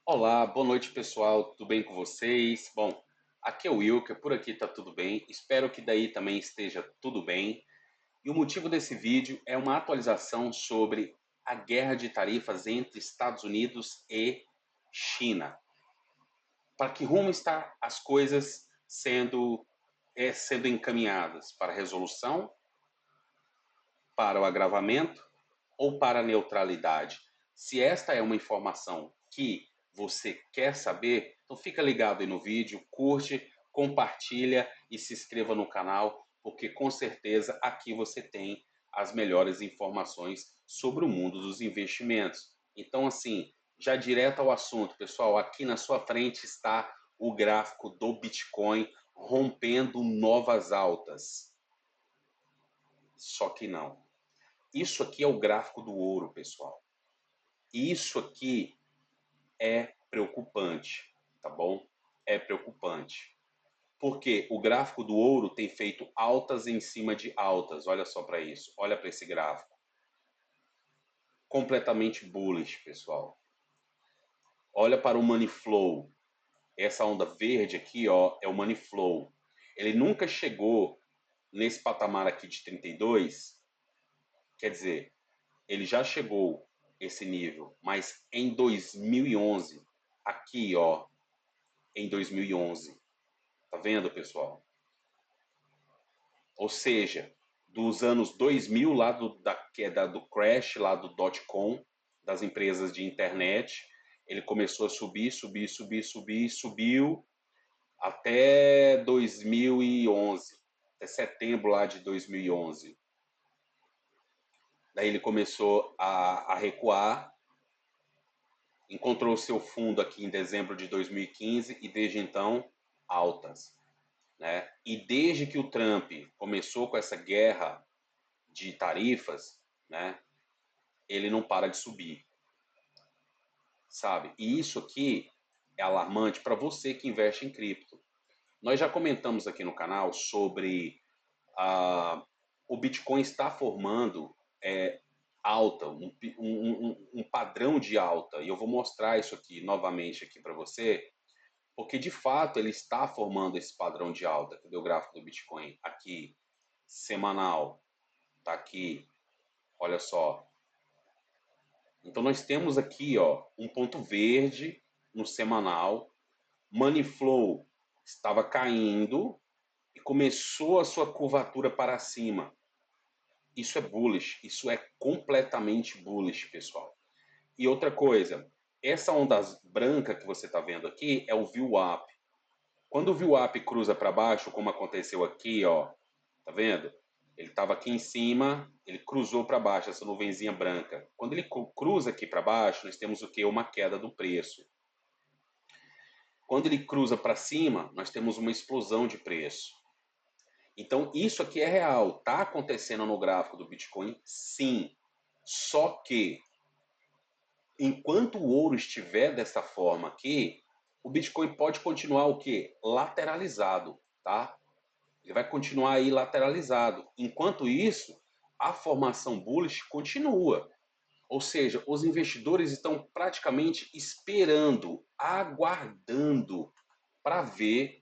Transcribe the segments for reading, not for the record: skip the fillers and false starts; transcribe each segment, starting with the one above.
Olá, boa noite pessoal, tudo bem com vocês? Bom, aqui é o Wilker, por aqui tá tudo bem, espero que daí também esteja tudo bem. E o motivo desse vídeo é uma atualização sobre a guerra de tarifas entre Estados Unidos e China. Para que rumo está as coisas sendo encaminhadas? Para a resolução, para o agravamento ou para a neutralidade? Se esta é uma informação que você quer saber, então fica ligado aí no vídeo, curte, compartilha e se inscreva no canal, porque com certeza aqui você tem as melhores informações sobre o mundo dos investimentos. Então, assim, já direto ao assunto, pessoal, aqui na sua frente está o gráfico do Bitcoin rompendo novas altas. Só que não. Isso aqui é o gráfico do ouro, pessoal. Isso aqui é preocupante, tá bom? É preocupante. Porque o gráfico do ouro tem feito altas em cima de altas. Olha só para isso. Olha para esse gráfico. Completamente bullish, pessoal. Olha para o money flow. Essa onda verde aqui, ó, é o money flow. Ele nunca chegou nesse patamar aqui de 32. Quer dizer, ele já chegou esse nível, mas em 2011, aqui, ó, em 2011. Tá vendo, pessoal? Ou seja, dos anos 2000, lá da queda do crash, lá do dot-com, das empresas de internet, ele começou a subir, subir, subir, subir, subiu até 2011, até setembro lá de 2011. Daí ele começou a recuar, encontrou seu fundo aqui em dezembro de 2015 e desde então altas. Né? E desde que o Trump começou com essa guerra de tarifas, né, ele não para de subir, sabe? E isso aqui é alarmante para você que investe em cripto. Nós já comentamos aqui no canal sobre o Bitcoin está formando alta, um padrão de alta. E eu vou mostrar isso aqui novamente aqui para você, porque de fato ele está formando esse padrão de alta. Cadê o gráfico do Bitcoin? Aqui, semanal. Tá aqui, olha só. Então nós temos aqui, ó, um ponto verde no semanal. Money flow estava caindo e começou a sua curvatura para cima. Isso é bullish, isso é completamente bullish, pessoal. E outra coisa, essa onda branca que você está vendo aqui é o VWAP. Quando o VWAP cruza para baixo, como aconteceu aqui, ó, tá vendo? Ele estava aqui em cima, ele cruzou para baixo, essa nuvenzinha branca. Quando ele cruza aqui para baixo, nós temos o que? Uma queda do preço. Quando ele cruza para cima, nós temos uma explosão de preço. Então, isso aqui é real. Está acontecendo no gráfico do Bitcoin? Sim. Só que, enquanto o ouro estiver dessa forma aqui, o Bitcoin pode continuar o quê? Lateralizado, tá? Ele vai continuar aí lateralizado. Enquanto isso, a formação bullish continua. Ou seja, os investidores estão praticamente esperando, aguardando para ver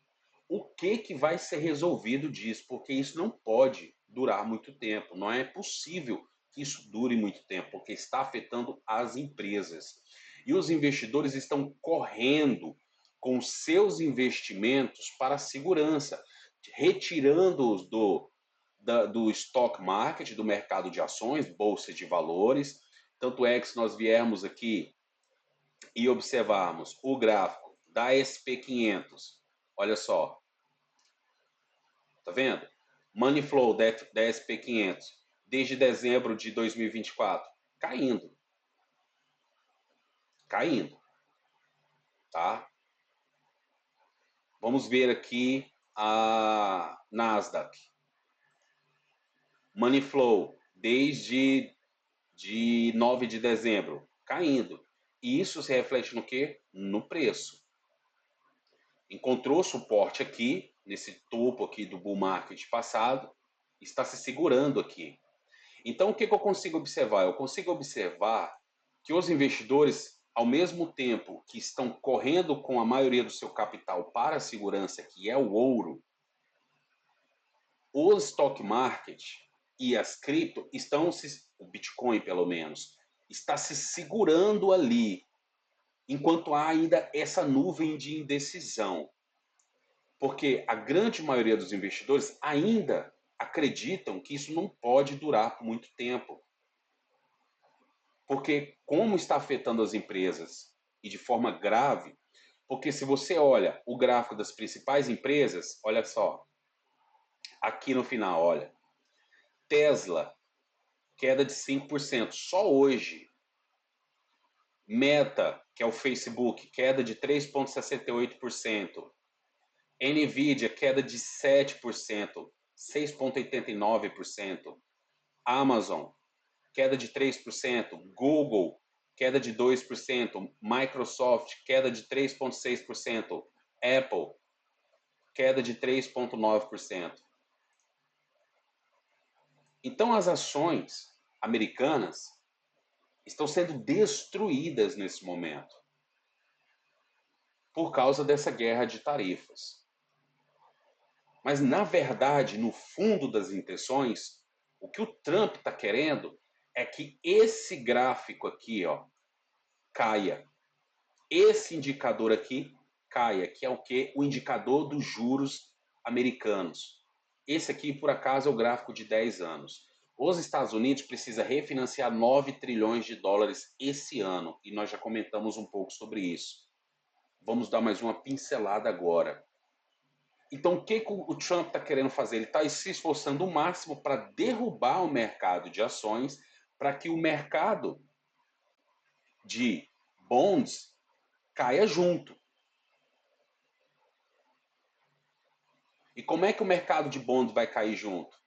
o que vai ser resolvido disso, porque isso não pode durar muito tempo. Não é possível que isso dure muito tempo, porque está afetando as empresas. E os investidores estão correndo com seus investimentos para a segurança, retirando-os do stock market, do mercado de ações, bolsa de valores. Tanto é que se nós viermos aqui e observarmos o gráfico da SP500, olha só, tá vendo? Money flow da SP500 desde dezembro de 2024 caindo, caindo, tá? Vamos ver aqui a Nasdaq. Money flow desde 9 de dezembro caindo. E isso se reflete no quê? No preço. Encontrou suporte aqui, nesse topo aqui do bull market passado, está se segurando aqui. Então, o que eu consigo observar? Eu consigo observar que os investidores ao mesmo tempo que estão correndo com a maioria do seu capital para a segurança, que é o ouro, o stock market e as cripto estão o Bitcoin pelo menos, está se segurando ali, enquanto há ainda essa nuvem de indecisão. Porque a grande maioria dos investidores ainda acreditam que isso não pode durar por muito tempo. Porque como está afetando as empresas e de forma grave, porque se você olha o gráfico das principais empresas, olha só, aqui no final, olha, Tesla, queda de 5% só hoje. Meta, que é o Facebook, queda de 3,68%. Nvidia, queda de 7%, 6,89%. Amazon, queda de 3%. Google, queda de 2%. Microsoft, queda de 3,6%. Apple, queda de 3,9%. Então, as ações americanas estão sendo destruídas nesse momento por causa dessa guerra de tarifas. Mas, na verdade, no fundo das intenções, o que o Trump está querendo é que esse gráfico aqui, ó, caia. Esse indicador aqui caia, que é o que? O indicador dos juros americanos. Esse aqui, por acaso, é o gráfico de 10 anos. Os Estados Unidos precisam refinanciar 9 trilhões de dólares esse ano, e nós já comentamos um pouco sobre isso. Vamos dar mais uma pincelada agora. Então, o que o Trump está querendo fazer? Ele está se esforçando o máximo para derrubar o mercado de ações, para que o mercado de bonds caia junto. E como é que o mercado de bonds vai cair junto?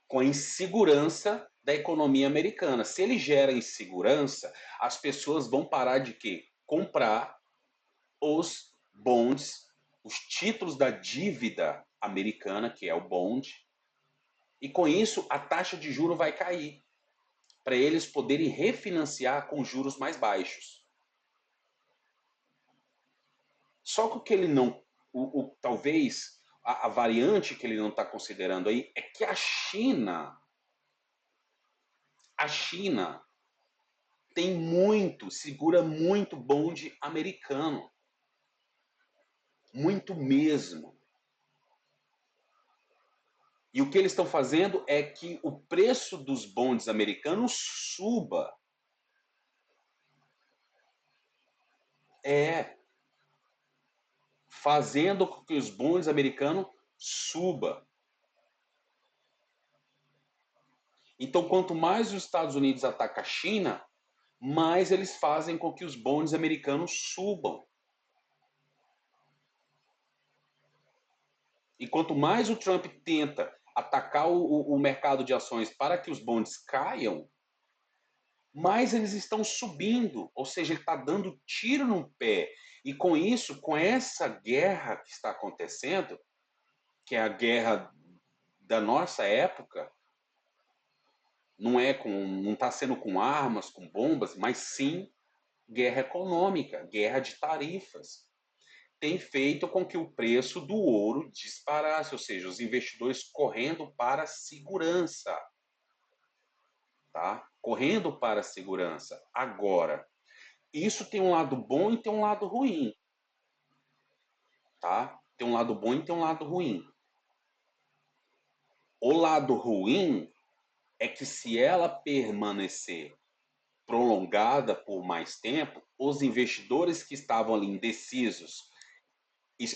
Com a insegurança da economia americana. Se ele gera insegurança, as pessoas vão parar de quê? Comprar os bonds, os títulos da dívida americana, que é o bond, e com isso a taxa de juro vai cair, para eles poderem refinanciar com juros mais baixos. Só que o que ele não, talvez a variante que ele não está considerando aí é que a China tem muito, segura muito bonde americano, muito mesmo. E o que eles estão fazendo é que o preço dos bondes americanos suba. Fazendo com que os bondes americanos suba. Então, quanto mais os Estados Unidos atacam a China, mais eles fazem com que os bondes americanos subam. E quanto mais o Trump tenta atacar o mercado de ações para que os bondes caiam, mais eles estão subindo. Ou seja, ele está dando tiro no pé. E com isso, com essa guerra que está acontecendo, que é a guerra da nossa época, não está sendo com armas, com bombas, mas sim guerra econômica, guerra de tarifas. Tem feito com que o preço do ouro disparasse, ou seja, os investidores correndo para a segurança, tá? Correndo para a segurança. Agora, isso tem um lado bom e tem um lado ruim, tá? Tem um lado bom e tem um lado ruim. O lado ruim é que se ela permanecer prolongada por mais tempo, os investidores que estavam ali indecisos,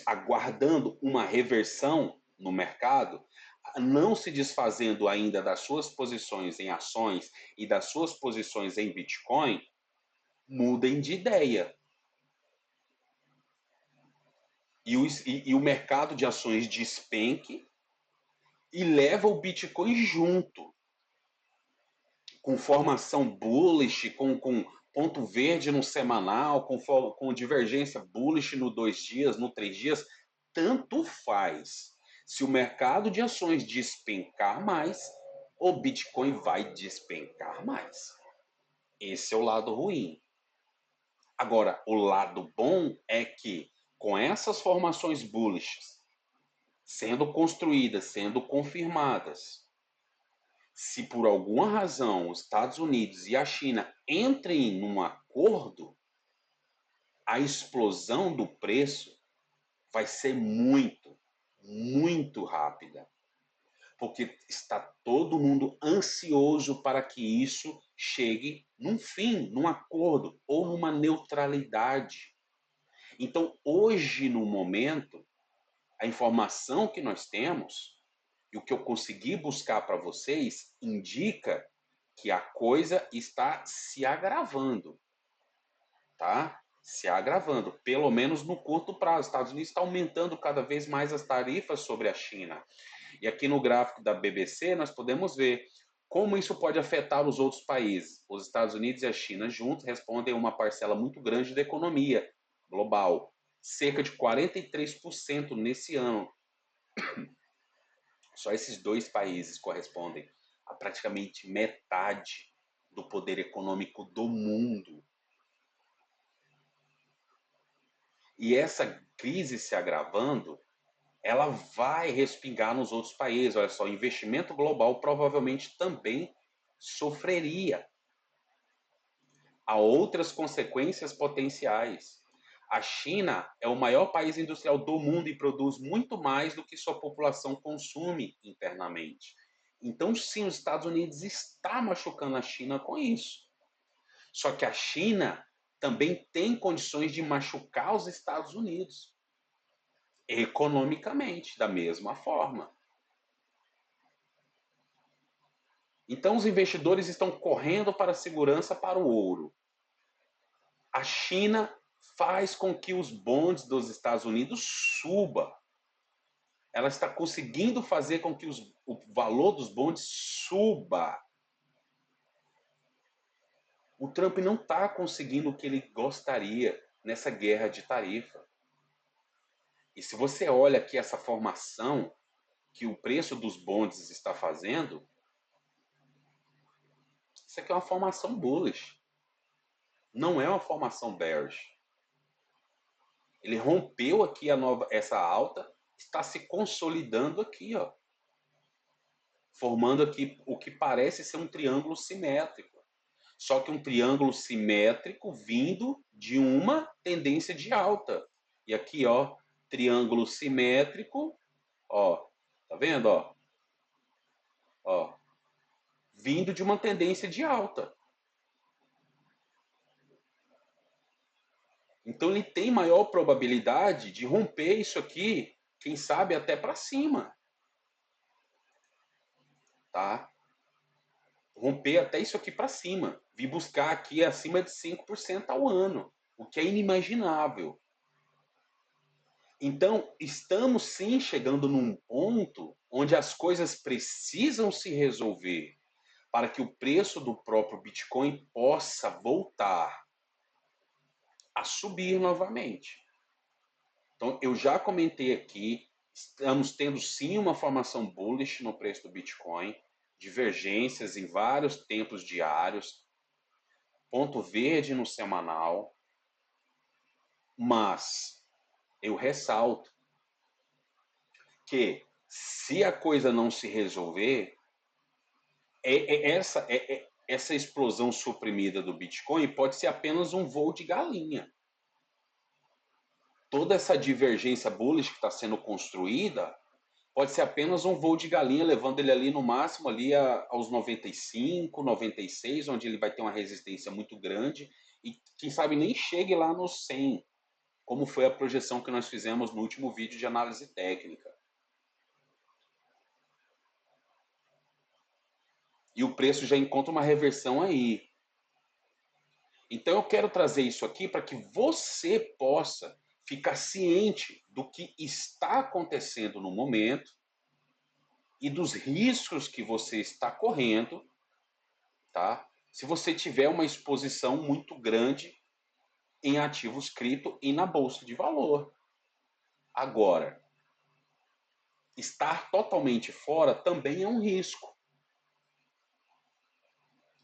aguardando uma reversão no mercado, não se desfazendo ainda das suas posições em ações e das suas posições em Bitcoin, mudem de ideia. E o mercado de ações despenque e leva o Bitcoin junto, com formação bullish, com ponto verde no semanal, com divergência bullish no 2 dias, no 3 dias, tanto faz. Se o mercado de ações despencar mais, o Bitcoin vai despencar mais. Esse é o lado ruim. Agora, o lado bom é que com essas formações bullish sendo construídas, sendo confirmadas, se por alguma razão os Estados Unidos e a China entrem num acordo, a explosão do preço vai ser muito, muito rápida. Porque está todo mundo ansioso para que isso chegue num fim, num acordo ou numa neutralidade. Então, hoje, no momento, a informação que nós temos e o que eu consegui buscar para vocês indica que a coisa está se agravando, tá? Se agravando, pelo menos no curto prazo. Os Estados Unidos está aumentando cada vez mais as tarifas sobre a China. E aqui no gráfico da BBC nós podemos ver como isso pode afetar os outros países. Os Estados Unidos e a China juntos respondem a uma parcela muito grande da economia global, cerca de 43% nesse ano. Só esses dois países correspondem a praticamente metade do poder econômico do mundo. E essa crise se agravando, ela vai respingar nos outros países. Olha só, o investimento global provavelmente também sofreria. Há outras consequências potenciais. A China é o maior país industrial do mundo e produz muito mais do que sua população consome internamente. Então, sim, os Estados Unidos está machucando a China com isso. Só que a China também tem condições de machucar os Estados Unidos economicamente, da mesma forma. Então, os investidores estão correndo para a segurança, para o ouro. A China faz com que os bonds dos Estados Unidos suba. Ela está conseguindo fazer com que o valor dos bonds suba. O Trump não está conseguindo o que ele gostaria nessa guerra de tarifa. E se você olha aqui essa formação que o preço dos bonds está fazendo, isso aqui é uma formação bullish. Não é uma formação bearish. Ele rompeu aqui essa alta, está se consolidando aqui, ó, formando aqui o que parece ser um triângulo simétrico. Só que um triângulo simétrico vindo de uma tendência de alta. E aqui, ó, triângulo simétrico, ó, tá vendo, ó? Ó, vindo de uma tendência de alta. Então ele tem maior probabilidade de romper isso aqui, quem sabe até para cima. Tá? Romper até isso aqui para cima. Vir buscar aqui acima de 5% ao ano, o que é inimaginável. Então, estamos sim chegando num ponto onde as coisas precisam se resolver para que o preço do próprio Bitcoin possa voltar a subir novamente. Então, eu já comentei aqui, estamos tendo sim uma formação bullish no preço do Bitcoin, divergências em vários tempos diários, ponto verde no semanal, mas eu ressalto que se a coisa não se resolver, essa explosão suprimida do Bitcoin pode ser apenas um voo de galinha. Toda essa divergência bullish que está sendo construída pode ser apenas um voo de galinha, levando ele ali no máximo ali aos 95, 96, onde ele vai ter uma resistência muito grande e quem sabe nem chegue lá nos 100, como foi a projeção que nós fizemos no último vídeo de análise técnica. E o preço já encontra uma reversão aí. Então eu quero trazer isso aqui para que você possa ficar ciente do que está acontecendo no momento e dos riscos que você está correndo, tá? Se você tiver uma exposição muito grande em ativos cripto e na bolsa de valor. Agora, estar totalmente fora também é um risco.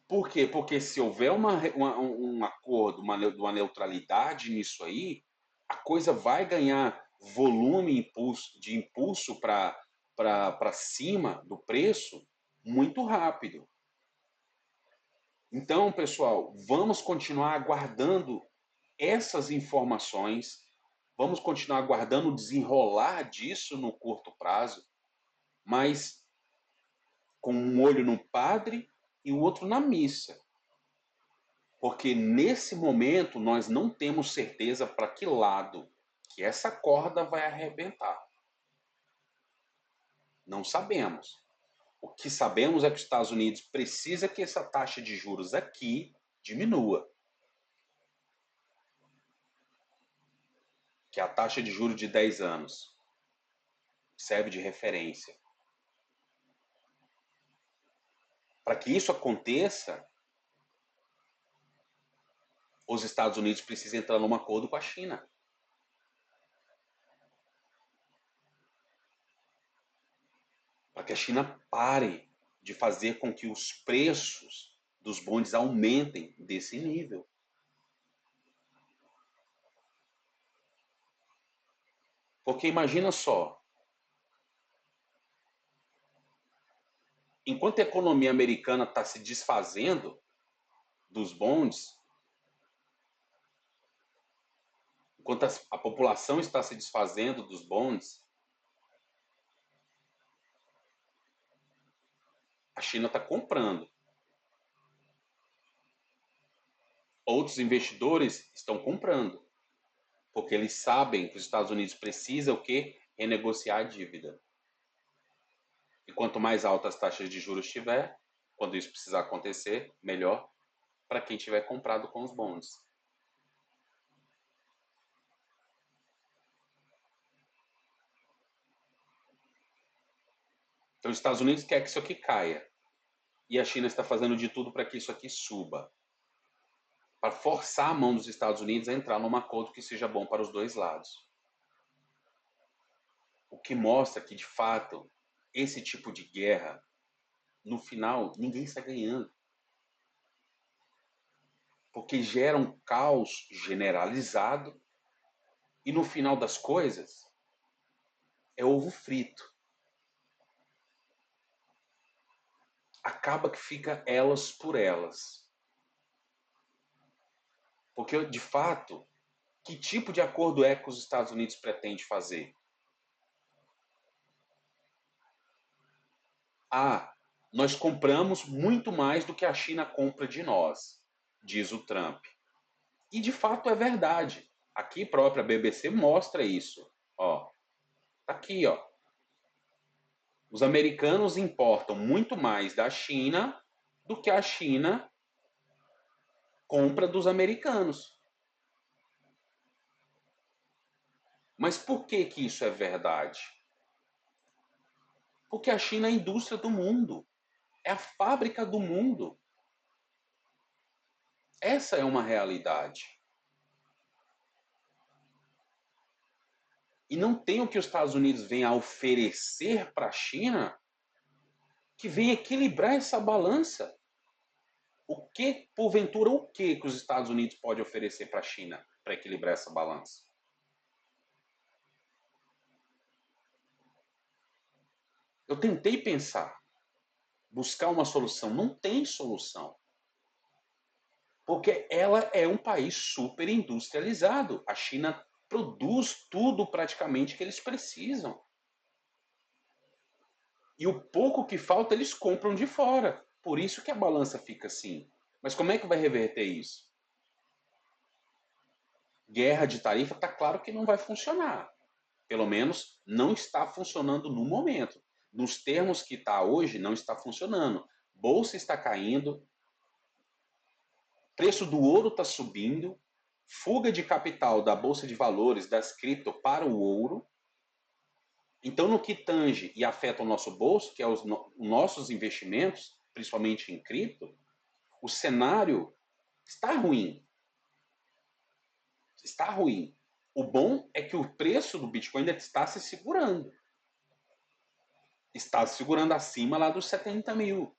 Por quê? Porque se houver um acordo, uma neutralidade nisso aí, a coisa vai ganhar volume de impulso para cima do preço muito rápido. Então, pessoal, vamos continuar aguardando essas informações, vamos continuar aguardando o desenrolar disso no curto prazo, mas com um olho no padre e o outro na missa. Porque nesse momento nós não temos certeza para que lado que essa corda vai arrebentar. Não sabemos. O que sabemos é que os Estados Unidos precisa que essa taxa de juros aqui diminua. Que é a taxa de juros de 10 anos serve de referência. Para que isso aconteça, os Estados Unidos precisam entrar num acordo com a China. Para que a China pare de fazer com que os preços dos bondes aumentem desse nível. Porque imagina só, enquanto a economia americana está se desfazendo dos bondes, enquanto a população está se desfazendo dos bondes, a China está comprando. Outros investidores estão comprando, porque eles sabem que os Estados Unidos precisa o quê? Renegociar a dívida. E quanto mais altas as taxas de juros tiver, quando isso precisar acontecer, melhor para quem tiver comprado com os bonds. Então, os Estados Unidos quer que isso aqui caia. E a China está fazendo de tudo para que isso aqui suba. Para forçar a mão dos Estados Unidos a entrar num acordo que seja bom para os dois lados. O que mostra que, de fato, esse tipo de guerra, no final, ninguém está ganhando. Porque gera um caos generalizado e, no final das coisas, é ovo frito. Acaba que fica elas por elas. Porque, de fato, que tipo de acordo é que os Estados Unidos pretende fazer? Ah, nós compramos muito mais do que a China compra de nós, diz o Trump. E de fato é verdade. Aqui própria a BBC mostra isso. Ó, tá aqui, ó. Os americanos importam muito mais da China do que a China compra dos americanos. Mas por que que isso é verdade? Porque a China é a indústria do mundo, é a fábrica do mundo. Essa é uma realidade. E não tem o que os Estados Unidos vêm a oferecer para a China que venha equilibrar essa balança. O que, porventura, o que os Estados Unidos pode oferecer para a China para equilibrar essa balança? Eu tentei pensar, buscar uma solução. Não tem solução. Porque ela é um país super industrializado. A China produz tudo praticamente que eles precisam. E o pouco que falta eles compram de fora. Por isso que a balança fica assim. Mas como é que vai reverter isso? Guerra de tarifa, está claro que não vai funcionar. Pelo menos não está funcionando no momento. Nos termos que está hoje, não está funcionando. Bolsa está caindo, preço do ouro está subindo, fuga de capital da bolsa de valores, das cripto para o ouro. Então, no que tange e afeta o nosso bolso, que é os nossos investimentos, principalmente em cripto, o cenário está ruim. Está ruim. O bom é que o preço do Bitcoin ainda está se segurando. Está se segurando acima lá dos 70 mil.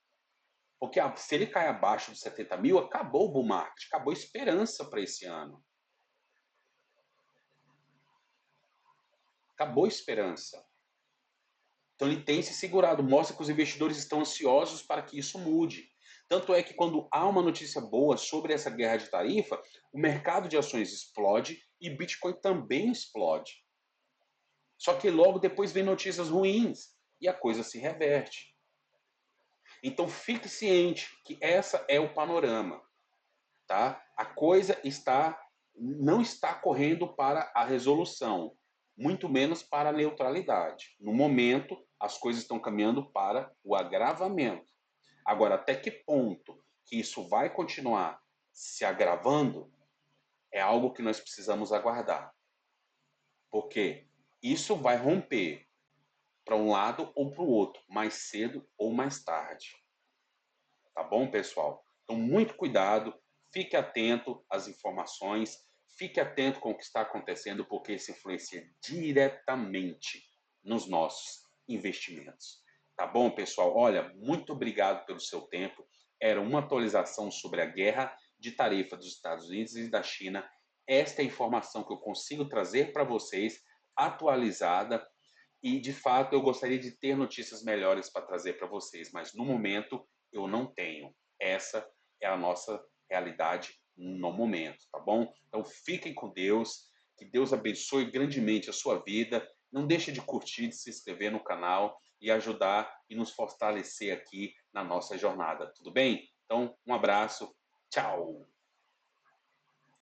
Porque se ele cai abaixo de 70 mil, acabou o bull market, acabou a esperança para esse ano. Acabou a esperança. Então ele tem se segurado, mostra que os investidores estão ansiosos para que isso mude. Tanto é que quando há uma notícia boa sobre essa guerra de tarifa, o mercado de ações explode e Bitcoin também explode. Só que logo depois vem notícias ruins e a coisa se reverte. Então fique ciente que essa é o panorama, tá? A coisa não está correndo para a resolução, muito menos para a neutralidade. No momento, as coisas estão caminhando para o agravamento. Agora, até que ponto que isso vai continuar se agravando é algo que nós precisamos aguardar. Porque isso vai romper para um lado ou para o outro, mais cedo ou mais tarde. Tá bom, pessoal? Então, muito cuidado, fique atento às informações, fique atento com o que está acontecendo, porque isso influencia diretamente nos nossos investimentos. Tá bom, pessoal? Olha, muito obrigado pelo seu tempo. Era uma atualização sobre a guerra de tarifa dos Estados Unidos e da China. Esta é a informação que eu consigo trazer para vocês, atualizada, e de fato eu gostaria de ter notícias melhores para trazer para vocês, mas no momento eu não tenho. Essa é a nossa realidade no momento, tá bom? Então fiquem com Deus, que Deus abençoe grandemente a sua vida. Não deixe de curtir, de se inscrever no canal e ajudar e nos fortalecer aqui na nossa jornada, tudo bem? Então, um abraço, tchau!